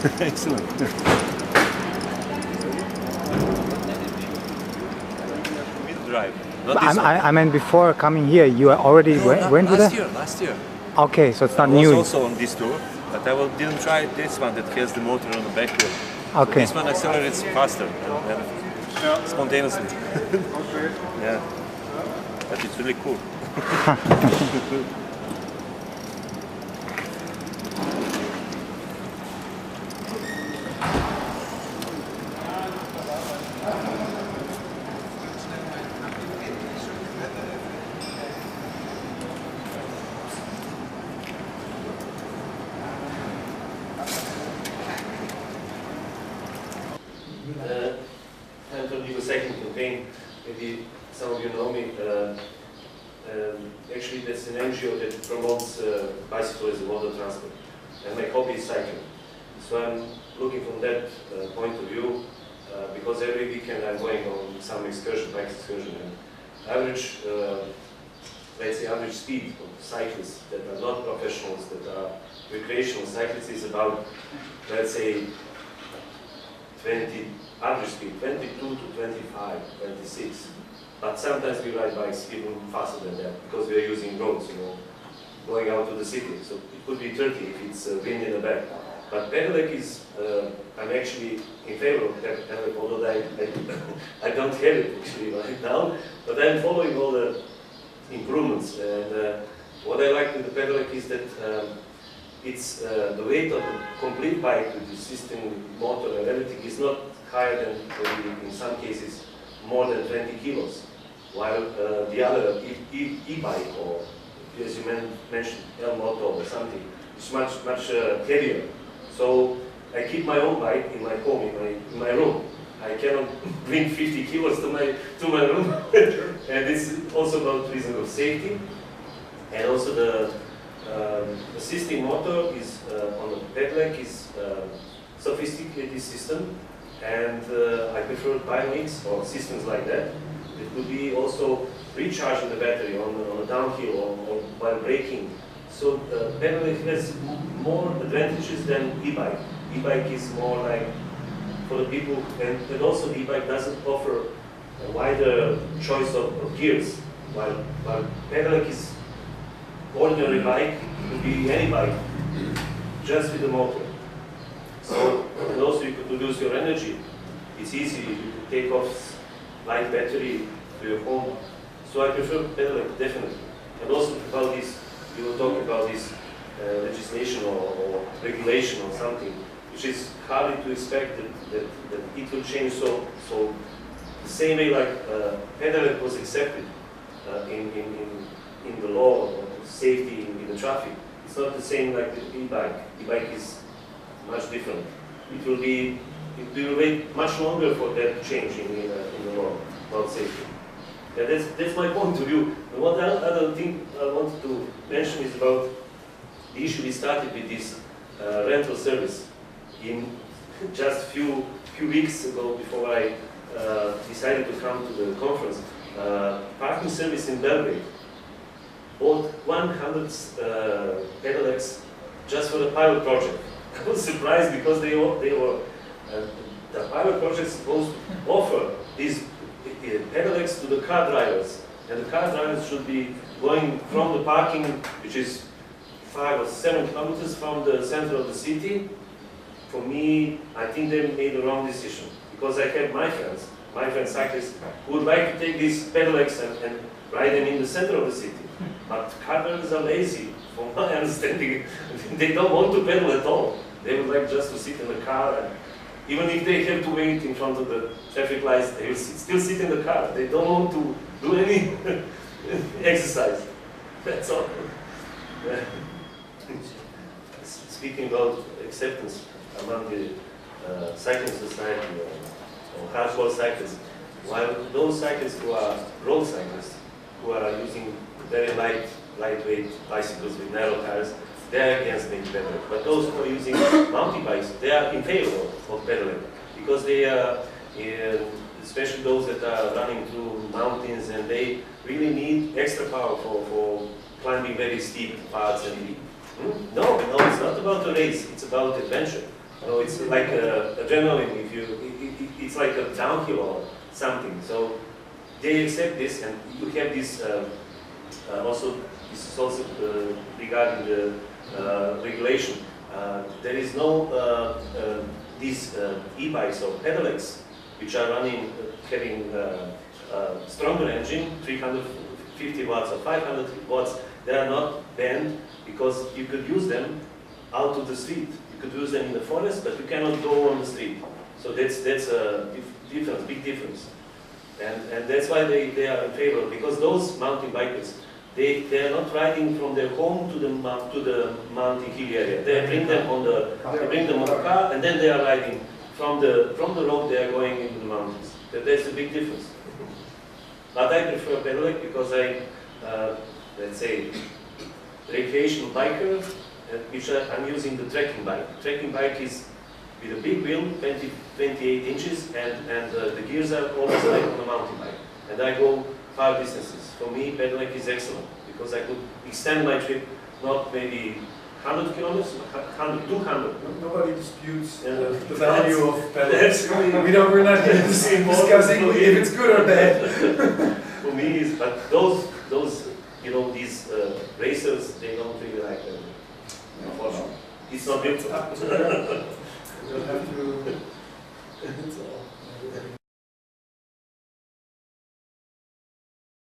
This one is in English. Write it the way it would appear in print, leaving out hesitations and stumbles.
Excellent. Drive. I mean, before coming here, you already went with it? Last year. Okay, so it's not I new. was also on this tour, but I didn't try this one that has the motor on the back wheel. Okay. So this one accelerates faster and spontaneously. Yeah, but it's really cool. I'm from the second campaign. Maybe some of you know me. Actually, that's an NGO that promotes bicycle as a mode of transport. And my hobby is cycling. So I'm looking from that point of view, because every weekend I'm going on some excursion, bike excursion. And average, let's say average speed of cyclists that are not professionals, that are recreational cyclists is about, let's say, 20, average speed, 22 to 25, 26. But sometimes we ride bikes even faster than that because we are using roads, going out to the city. So it could be 30 if it's wind in the back. But pedelec is, I'm actually in favor of pedelec, although I don't have it actually right now. But I'm following all the improvements. And what I like with the pedelec is that it's the weight of the complete bike with the system, motor and everything is not higher than, in some cases, more than 20 kilos. While the other e-bike, or as you mentioned, L-moto or something, is much heavier. So I keep my own bike in my home, in my room. I cannot bring 50 kilos to my room. And it's also about reason of safety. And also the assisting motor is on the pedelec is sophisticated system, and I prefer dynamics or systems like that. It could be also recharging the battery on a downhill or while braking. So pedelec has more advantages than e-bike. E-bike is more like for the people, and also e-bike doesn't offer a wider choice of gears, while pedelec is ordinary bike, could be any bike, just with the motor. So, and also you could reduce your energy. It's easy, you could take off light battery to your home. So I prefer pedelec, definitely. And also about this, you were talking about this legislation or regulation or something, which is hardly to expect that it will change so the same way like pedelec was accepted in the law of safety in the traffic. It's not the same like the e-bike. E-bike is much different. It will wait much longer for that change in the law about safety. Yeah, that's my point of view. And what other thing I wanted to mention is about the issue we started with this rental service. In just few weeks ago, before I decided to come to the conference, parking service in Belgrade bought 100 pedelecs just for the pilot project. I was surprised because they were the pilot project is supposed to offer these pedelecs to the car drivers, and the car drivers should be going from the parking, which is 5 or 7 kilometers from the center of the city. For me, I think they made the wrong decision, because I have my friends cyclists, who would like to take these pedelecs and ride them in the center of the city. But car drivers are lazy, from my understanding. They don't want to pedal at all. They would like just to sit in the car, and even if they have to wait in front of the traffic lights, they will still sit in the car. They don't want to do any exercise. That's all. Speaking about acceptance among the cycling society or hardcore cyclists, while those cyclists who are road cyclists, who are using very lightweight bicycles with narrow tires, they are against making pedelec. But those who are using mountain bikes, they are in favor of pedelec, because they are, especially those that are running through mountains, and they really need extra power for climbing very steep paths. And no, it's not about a race, it's about adventure. No, it's like adrenaline. If you, it's like a downhill or something. So they accept this, and you have this also. This is also regarding the regulation. There is no these e-bikes or pedelecs which are running, having stronger engine, 350 watts or 500 watts. They are not banned because you could use them out to the street. You could use them in the forest, but you cannot go on the street. So that's a difference, big difference. And that's why they are in favor, because those mountain bikers, they are not riding from their home to the mountain hill area. They bring them on the car, and then they are riding from the road. They are going into the mountains. That's a big difference. But I prefer pedelec because let's say, recreational biker, which I'm using the trekking bike. Trekking bike is with a big wheel, 28 inches, and the gears are almost like on a mountain bike. And I go far distances. For me, pedelec is excellent because I could extend my trip, not maybe 100 kilometers, 100, 200. Nobody disputes the value of pedelecs. We're not here discussing if it's good or bad. For me, but those these racers, they don't really like them. Unfortunately, it's not built. We'll have to.